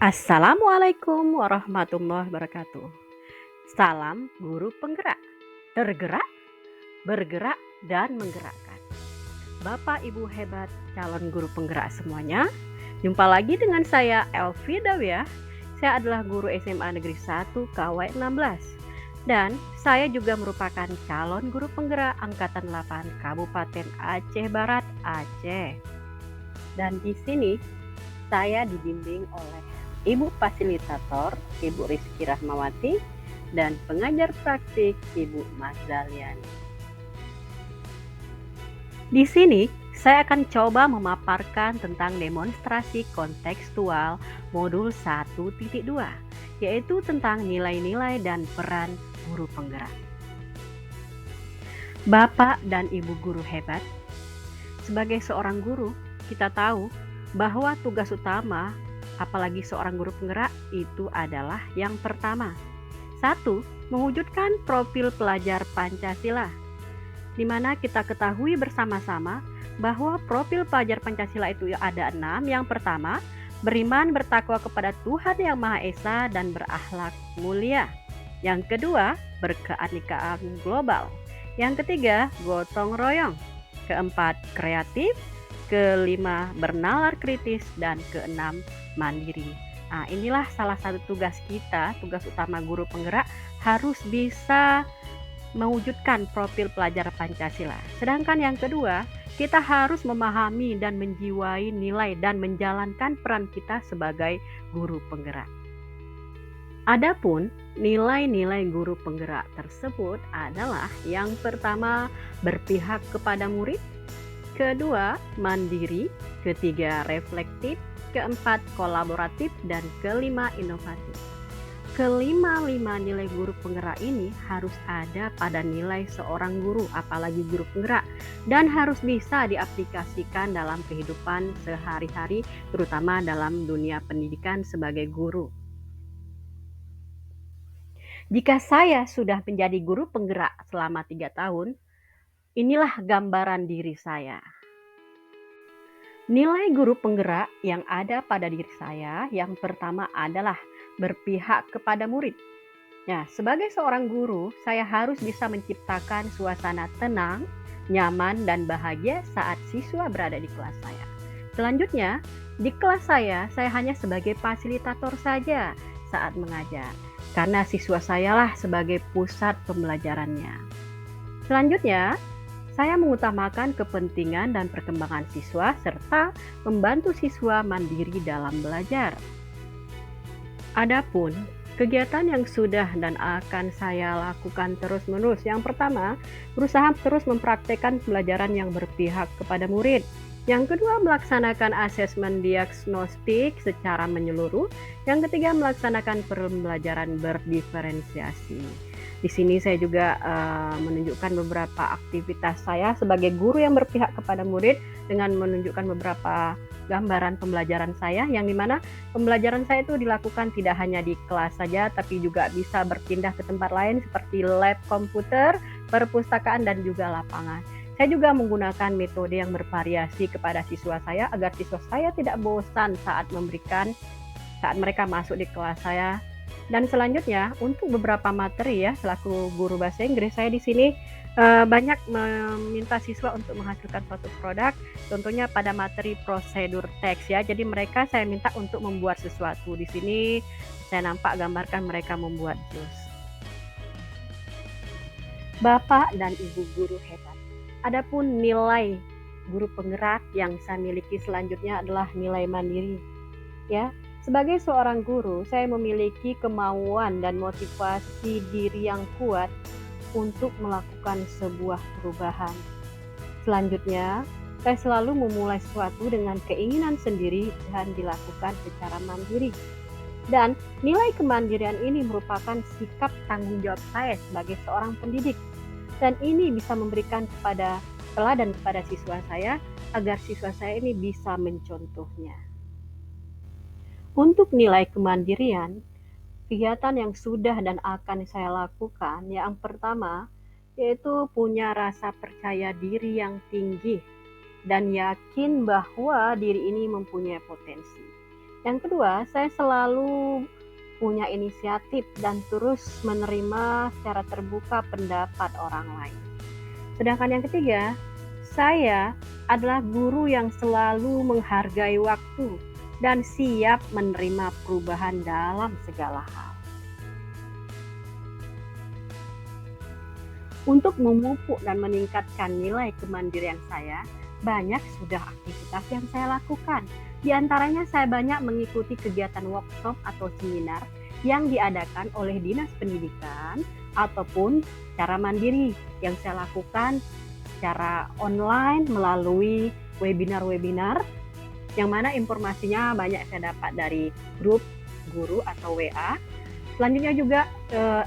Assalamualaikum warahmatullahi wabarakatuh. Salam guru penggerak, tergerak, bergerak, dan menggerakkan. Bapak Ibu hebat calon guru penggerak semuanya, jumpa lagi dengan saya Elvi Dawiyah. Saya adalah guru SMA Negeri 1 KW 16 dan saya juga merupakan calon guru penggerak Angkatan 8 Kabupaten Aceh Barat, Aceh. Dan di sini saya dibimbing oleh Ibu Fasilitator, Ibu Rizky Rahmawati, dan pengajar praktik Ibu Mas Daliani. Di sini, saya akan coba memaparkan tentang demonstrasi kontekstual modul 1.2, yaitu tentang nilai-nilai dan peran guru penggerak. Bapak dan Ibu guru hebat, sebagai seorang guru, kita tahu bahwa tugas utama apalagi seorang guru penggerak itu adalah yang pertama. 1. Mewujudkan profil pelajar Pancasila, di mana kita ketahui bersama-sama bahwa profil pelajar Pancasila itu ada 6. Yang pertama, beriman bertakwa kepada Tuhan Yang Maha Esa dan berakhlak mulia. Yang kedua, berkeanekaan global. Yang ketiga, gotong royong. Keempat, kreatif. Kelima, bernalar kritis. Dan keenam, mandiri. Nah, inilah salah satu tugas kita, tugas utama guru penggerak harus bisa mewujudkan profil pelajar Pancasila. Sedangkan yang kedua, kita harus memahami dan menjiwai nilai dan menjalankan peran kita sebagai guru penggerak. Adapun nilai-nilai guru penggerak tersebut adalah yang pertama, berpihak kepada murid, kedua, mandiri, ketiga, reflektif, keempat, kolaboratif, dan kelima, inovatif. Kelima-lima nilai guru penggerak ini harus ada pada nilai seorang guru, apalagi guru penggerak, dan harus bisa diaplikasikan dalam kehidupan sehari-hari, terutama dalam dunia pendidikan sebagai guru. Jika saya sudah menjadi guru penggerak selama 3 tahun, inilah gambaran diri saya. Nilai guru penggerak yang ada pada diri saya yang pertama adalah berpihak kepada murid. Ya, sebagai seorang guru, saya harus bisa menciptakan suasana tenang, nyaman, dan bahagia saat siswa berada di kelas saya. Selanjutnya, di kelas saya hanya sebagai fasilitator saja saat mengajar, karena siswa saya lah sebagai pusat pembelajarannya. Selanjutnya, saya mengutamakan kepentingan dan perkembangan siswa serta membantu siswa mandiri dalam belajar. Adapun kegiatan yang sudah dan akan saya lakukan terus-menerus, yang pertama, berusaha terus mempraktekkan pembelajaran yang berpihak kepada murid. Yang kedua, melaksanakan asesmen diagnostik secara menyeluruh. Yang ketiga, melaksanakan pembelajaran berdiferensiasi. Di sini saya juga menunjukkan beberapa aktivitas saya sebagai guru yang berpihak kepada murid dengan menunjukkan beberapa gambaran pembelajaran saya, yang dimana pembelajaran saya itu dilakukan tidak hanya di kelas saja, tapi juga bisa berpindah ke tempat lain seperti lab komputer, perpustakaan, dan juga lapangan. Saya juga menggunakan metode yang bervariasi kepada siswa saya agar siswa saya tidak bosan saat mereka masuk di kelas saya. Dan selanjutnya, untuk beberapa materi ya, selaku guru bahasa Inggris, saya di sini banyak meminta siswa untuk menghasilkan suatu produk, contohnya pada materi prosedur teks ya. Jadi mereka saya minta untuk membuat sesuatu. Di sini saya nampak gambarkan mereka membuat jus. Bapak dan Ibu guru hebat. Adapun nilai guru penggerak yang saya miliki selanjutnya adalah nilai mandiri. Ya, sebagai seorang guru, saya memiliki kemauan dan motivasi diri yang kuat untuk melakukan sebuah perubahan. Selanjutnya, saya selalu memulai sesuatu dengan keinginan sendiri dan dilakukan secara mandiri. Dan nilai kemandirian ini merupakan sikap tanggung jawab saya sebagai seorang pendidik. Dan ini bisa memberikan teladan kepada siswa saya agar siswa saya ini bisa mencontohnya. Untuk nilai kemandirian, kegiatan yang sudah dan akan saya lakukan, yang pertama yaitu punya rasa percaya diri yang tinggi dan yakin bahwa diri ini mempunyai potensi. Yang kedua, saya selalu punya inisiatif dan terus menerima secara terbuka pendapat orang lain. Sedangkan yang ketiga, saya adalah guru yang selalu menghargai waktu dan siap menerima perubahan dalam segala hal. Untuk memupuk dan meningkatkan nilai kemandirian saya, banyak sudah aktivitas yang saya lakukan. Di antaranya saya banyak mengikuti kegiatan workshop atau seminar yang diadakan oleh Dinas Pendidikan ataupun secara mandiri yang saya lakukan secara online melalui webinar-webinar yang mana informasinya banyak saya dapat dari grup guru atau WA. Selanjutnya juga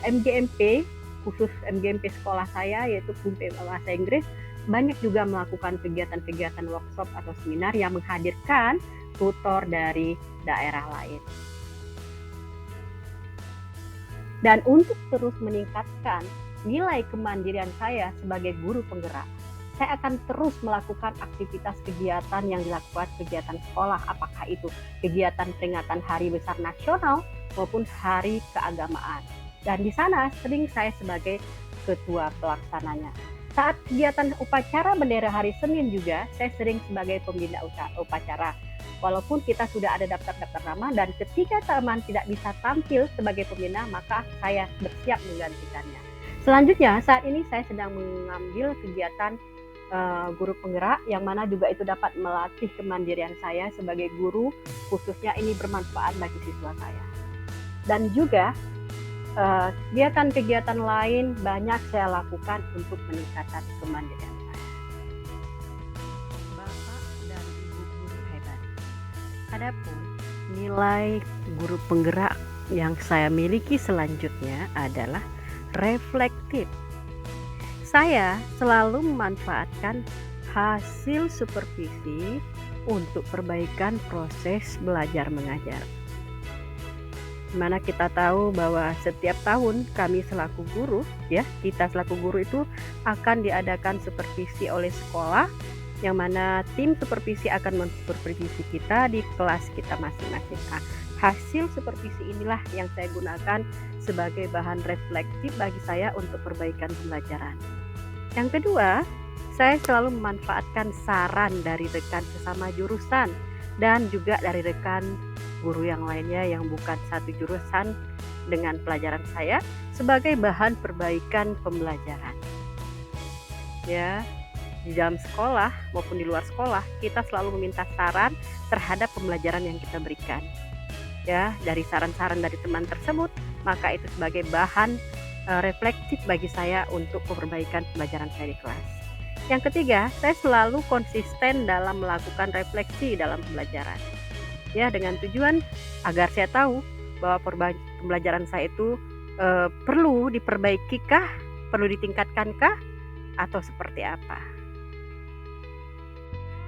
MGMP, khusus MGMP sekolah saya yaitu Kumpe Bahasa Inggris, banyak juga melakukan kegiatan-kegiatan workshop atau seminar yang menghadirkan tutor dari daerah lain. Dan untuk terus meningkatkan nilai kemandirian saya sebagai guru penggerak, saya akan terus melakukan aktivitas kegiatan yang dilakukan kegiatan sekolah, apakah itu kegiatan peringatan Hari Besar Nasional maupun Hari Keagamaan. Dan di sana sering saya sebagai ketua pelaksananya. Saat kegiatan upacara bendera hari Senin juga, saya sering sebagai pembina upacara. Walaupun kita sudah ada daftar-daftar nama dan ketika teman tidak bisa tampil sebagai pembina, maka saya bersiap menggantikannya. Selanjutnya, saat ini saya sedang mengambil kegiatan guru penggerak yang mana juga itu dapat melatih kemandirian saya sebagai guru, khususnya ini bermanfaat bagi siswa saya. Dan juga kegiatan-kegiatan lain banyak saya lakukan untuk meningkatkan kemandirian saya. Bapak dan Ibu guru hebat. Adapun nilai guru penggerak yang saya miliki selanjutnya adalah reflektif. Saya selalu memanfaatkan hasil supervisi untuk perbaikan proses belajar mengajar. Dimana kita tahu bahwa setiap tahun kami selaku guru, kita selaku guru itu akan diadakan supervisi oleh sekolah, yang mana tim supervisi akan mensupervisi kita di kelas kita masing-masing. Nah, hasil supervisi inilah yang saya gunakan sebagai bahan reflektif bagi saya untuk perbaikan pembelajaran. Yang kedua, saya selalu memanfaatkan saran dari rekan sesama jurusan dan juga dari rekan guru yang lainnya yang bukan satu jurusan dengan pelajaran saya sebagai bahan perbaikan pembelajaran. Ya, di dalam sekolah maupun di luar sekolah kita selalu meminta saran terhadap pembelajaran yang kita berikan. Ya, dari saran-saran dari teman tersebut, maka itu sebagai bahan reflektif bagi saya untuk perbaikan pembelajaran saya di kelas. Yang ketiga, saya selalu konsisten dalam melakukan refleksi dalam pembelajaran. Ya, dengan tujuan agar saya tahu bahwa pembelajaran saya itu perlu diperbaikikah, perlu ditingkatkankah, atau seperti apa.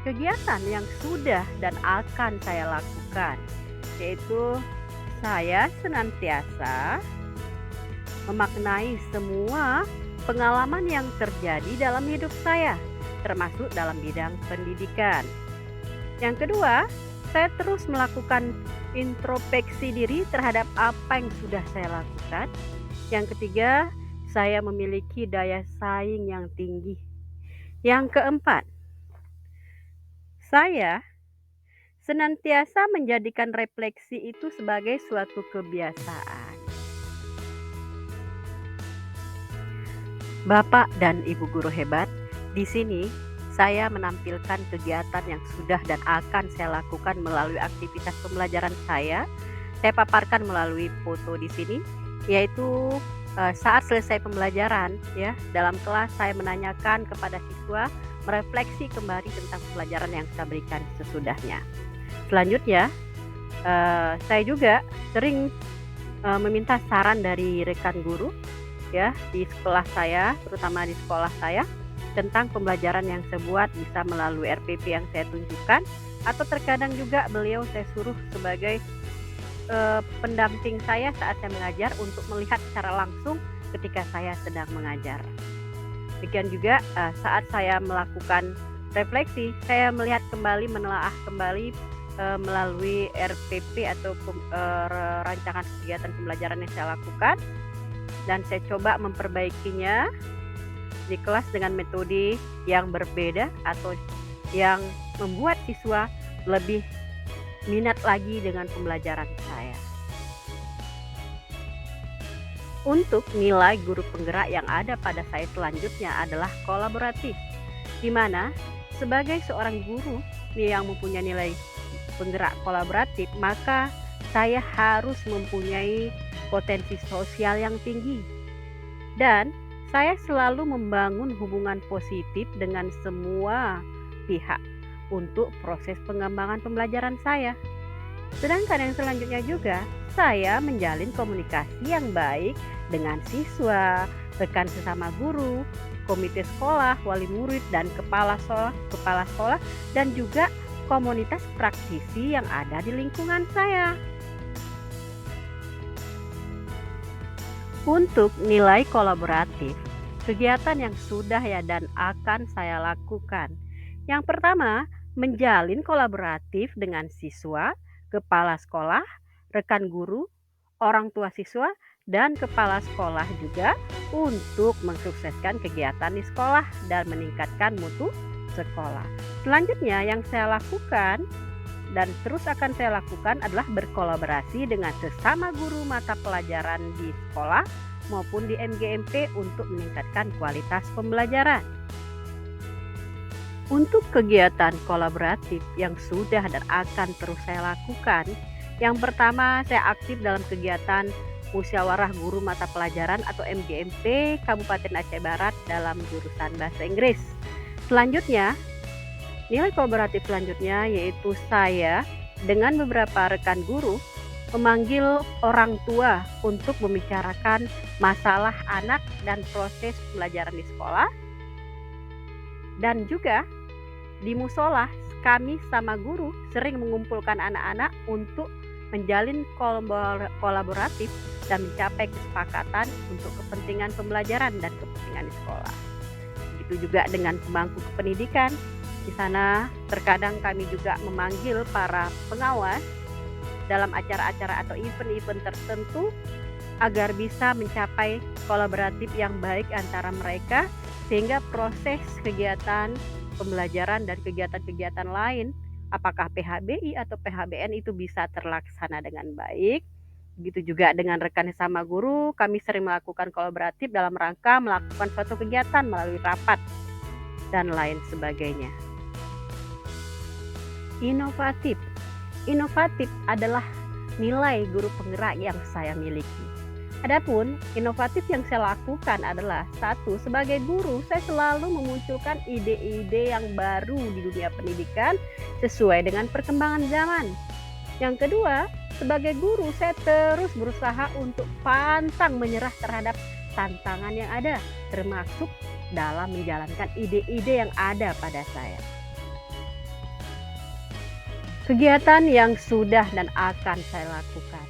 Kegiatan yang sudah dan akan saya lakukan yaitu saya senantiasa memaknai semua pengalaman yang terjadi dalam hidup saya, termasuk dalam bidang pendidikan. Yang kedua, saya terus melakukan introspeksi diri terhadap apa yang sudah saya lakukan. Yang ketiga, saya memiliki daya saing yang tinggi. Yang keempat, saya senantiasa menjadikan refleksi itu sebagai suatu kebiasaan. Bapak dan Ibu guru hebat, di sini saya menampilkan kegiatan yang sudah dan akan saya lakukan melalui aktivitas pembelajaran saya. Saya paparkan melalui foto di sini, yaitu saat selesai pembelajaran, dalam kelas saya menanyakan kepada siswa merefleksi kembali tentang pembelajaran yang saya berikan sesudahnya. Selanjutnya, saya juga sering meminta saran dari rekan guru, di sekolah saya, terutama di sekolah saya, tentang pembelajaran yang saya buat bisa melalui RPP yang saya tunjukkan, atau terkadang juga beliau saya suruh sebagai pendamping saya saat saya mengajar untuk melihat secara langsung ketika saya sedang mengajar. Demikian juga saat saya melakukan refleksi, saya melihat kembali, menelaah kembali melalui RPP atau rancangan kegiatan pembelajaran yang saya lakukan, dan saya coba memperbaikinya di kelas dengan metode yang berbeda atau yang membuat siswa lebih minat lagi dengan pembelajaran saya. Untuk nilai guru penggerak yang ada pada saya selanjutnya adalah kolaboratif, di mana sebagai seorang guru yang mempunyai nilai penggerak kolaboratif, maka saya harus mempunyai potensi sosial yang tinggi. Dan saya selalu membangun hubungan positif dengan semua pihak untuk proses pengembangan pembelajaran saya. Sedangkan yang selanjutnya juga, saya menjalin komunikasi yang baik dengan siswa, rekan sesama guru, komite sekolah, wali murid, dan kepala sekolah, dan juga komunitas praktisi yang ada di lingkungan saya. Untuk nilai kolaboratif, kegiatan yang sudah dan akan saya lakukan. Yang pertama, menjalin kolaboratif dengan siswa, kepala sekolah, rekan guru, orang tua siswa, dan kepala sekolah juga untuk mensukseskan kegiatan di sekolah dan meningkatkan mutu sekolah. Selanjutnya yang saya lakukan dan terus akan saya lakukan adalah berkolaborasi dengan sesama guru mata pelajaran di sekolah maupun di MGMP untuk meningkatkan kualitas pembelajaran. Untuk kegiatan kolaboratif yang sudah dan akan terus saya lakukan, yang pertama saya aktif dalam kegiatan Musyawarah Guru Mata Pelajaran atau MGMP Kabupaten Aceh Barat dalam jurusan Bahasa Inggris. Selanjutnya, nilai kolaboratif selanjutnya yaitu saya dengan beberapa rekan guru memanggil orang tua untuk membicarakan masalah anak dan proses pembelajaran di sekolah. Dan juga di musola kami sama guru sering mengumpulkan anak-anak untuk menjalin kolaboratif dan mencapai kesepakatan untuk kepentingan pembelajaran dan kepentingan di sekolah. Begitu juga dengan pemangku pendidikan. Di sana terkadang kami juga memanggil para pengawas dalam acara-acara atau event-event tertentu agar bisa mencapai kolaboratif yang baik antara mereka, sehingga proses kegiatan pembelajaran dan kegiatan-kegiatan lain, apakah PHBI atau PHBN itu bisa terlaksana dengan baik. Begitu juga dengan rekan sama guru, kami sering melakukan kolaboratif dalam rangka melakukan suatu kegiatan melalui rapat dan lain sebagainya. Inovatif. Inovatif adalah nilai guru penggerak yang saya miliki. Adapun inovatif yang saya lakukan adalah satu, sebagai guru saya selalu memunculkan ide-ide yang baru di dunia pendidikan sesuai dengan perkembangan zaman. Yang kedua, sebagai guru saya terus berusaha untuk pantang menyerah terhadap tantangan yang ada, termasuk dalam menjalankan ide-ide yang ada pada saya. Kegiatan yang sudah dan akan saya lakukan,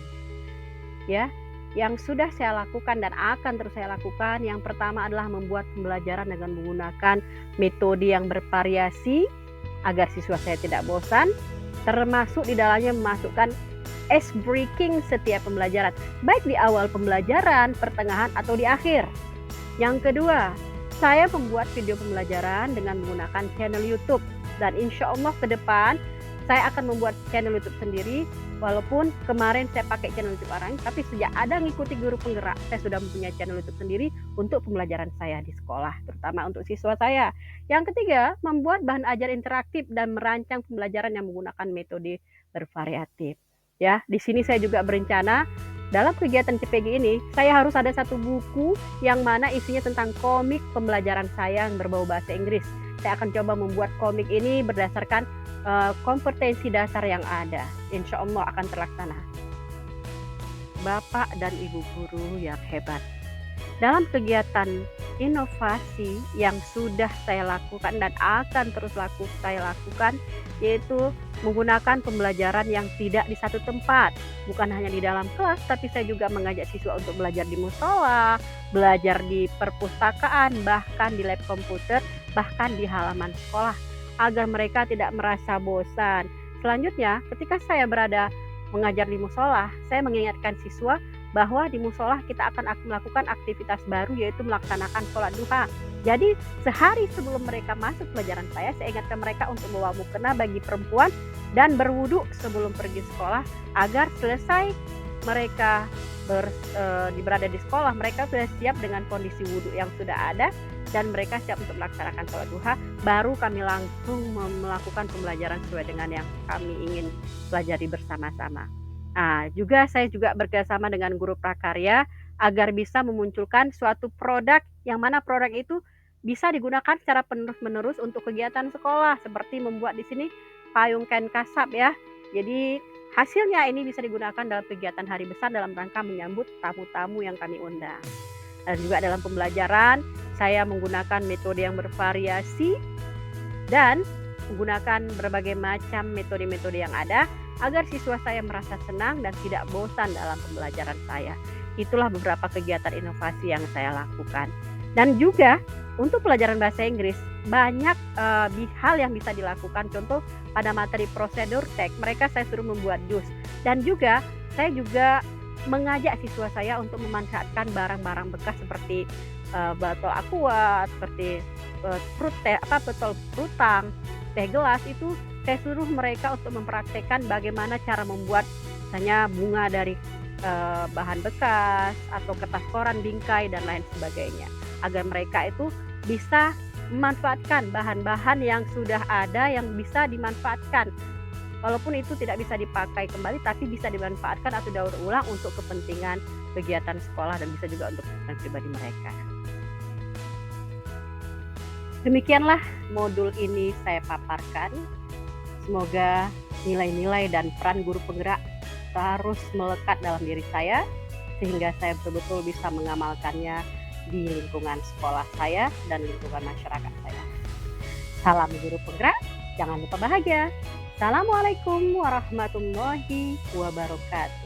yang sudah saya lakukan dan akan terus saya lakukan, yang pertama adalah membuat pembelajaran dengan menggunakan metode yang bervariasi agar siswa saya tidak bosan, termasuk di dalamnya memasukkan ice breaking setiap pembelajaran, baik di awal pembelajaran, pertengahan, atau di akhir. Yang kedua, saya membuat video pembelajaran dengan menggunakan channel YouTube, dan insya Allah ke depan saya akan membuat channel YouTube sendiri. Walaupun kemarin saya pakai channel YouTube orang, tapi sejak ada ngikuti guru penggerak, saya sudah mempunyai channel YouTube sendiri untuk pembelajaran saya di sekolah, terutama untuk siswa saya. Yang ketiga, membuat bahan ajar interaktif dan merancang pembelajaran yang menggunakan metode bervariatif. Ya, di sini saya juga berencana dalam kegiatan CPG ini, saya harus ada satu buku yang mana isinya tentang komik pembelajaran saya yang berbau bahasa Inggris. Saya akan coba membuat komik ini berdasarkan kompetensi dasar yang ada. Insya Allah akan terlaksana. Bapak dan Ibu guru yang hebat, dalam kegiatan inovasi yang sudah saya lakukan dan akan terus saya lakukan, yaitu menggunakan pembelajaran yang tidak di satu tempat, bukan hanya di dalam kelas, tapi saya juga mengajak siswa untuk belajar di musola, belajar di perpustakaan, bahkan di lab komputer, bahkan di halaman sekolah, agar mereka tidak merasa bosan. Selanjutnya, ketika saya berada mengajar di musola, saya mengingatkan siswa bahwa di musola kita akan melakukan aktivitas baru, yaitu melaksanakan sholat duha. Jadi sehari sebelum mereka masuk pelajaran saya ingatkan mereka untuk membawa mukena bagi perempuan dan berwudu sebelum pergi sekolah, agar selesai mereka berada di sekolah, mereka sudah siap dengan kondisi wudu yang sudah ada dan mereka siap untuk melaksanakan sholat duha. Baru kami langsung melakukan pembelajaran sesuai dengan yang kami ingin pelajari bersama-sama. Saya juga bekerjasama dengan guru prakarya agar bisa memunculkan suatu produk yang mana produk itu bisa digunakan secara penerus-menerus untuk kegiatan sekolah, seperti membuat di sini payung kain kasab ya. Jadi hasilnya ini bisa digunakan dalam kegiatan hari besar dalam rangka menyambut tamu-tamu yang kami undang. Dan juga dalam pembelajaran saya menggunakan metode yang bervariasi dan menggunakan berbagai macam metode-metode yang ada agar siswa saya merasa senang dan tidak bosan dalam pembelajaran saya. Itulah beberapa kegiatan inovasi yang saya lakukan. Dan juga untuk pelajaran bahasa Inggris banyak hal yang bisa dilakukan. Contoh pada materi prosedur teks, mereka saya suruh membuat jus. Dan juga saya juga mengajak siswa saya untuk memanfaatkan barang-barang bekas seperti botol aqua, seperti botol frutang, teh gelas. Itu saya suruh mereka untuk mempraktekkan bagaimana cara membuat misalnya bunga dari bahan bekas atau kertas koran, bingkai dan lain sebagainya, agar mereka itu bisa memanfaatkan bahan-bahan yang sudah ada yang bisa dimanfaatkan, walaupun itu tidak bisa dipakai kembali tapi bisa dimanfaatkan atau daur ulang untuk kepentingan kegiatan sekolah dan bisa juga untuk kepentingan pribadi mereka. Demikianlah modul ini saya paparkan. Semoga nilai-nilai dan peran guru penggerak terus melekat dalam diri saya sehingga saya betul-betul bisa mengamalkannya di lingkungan sekolah saya dan lingkungan masyarakat saya. Salam guru penggerak, jangan lupa bahagia. Assalamualaikum warahmatullahi wabarakatuh.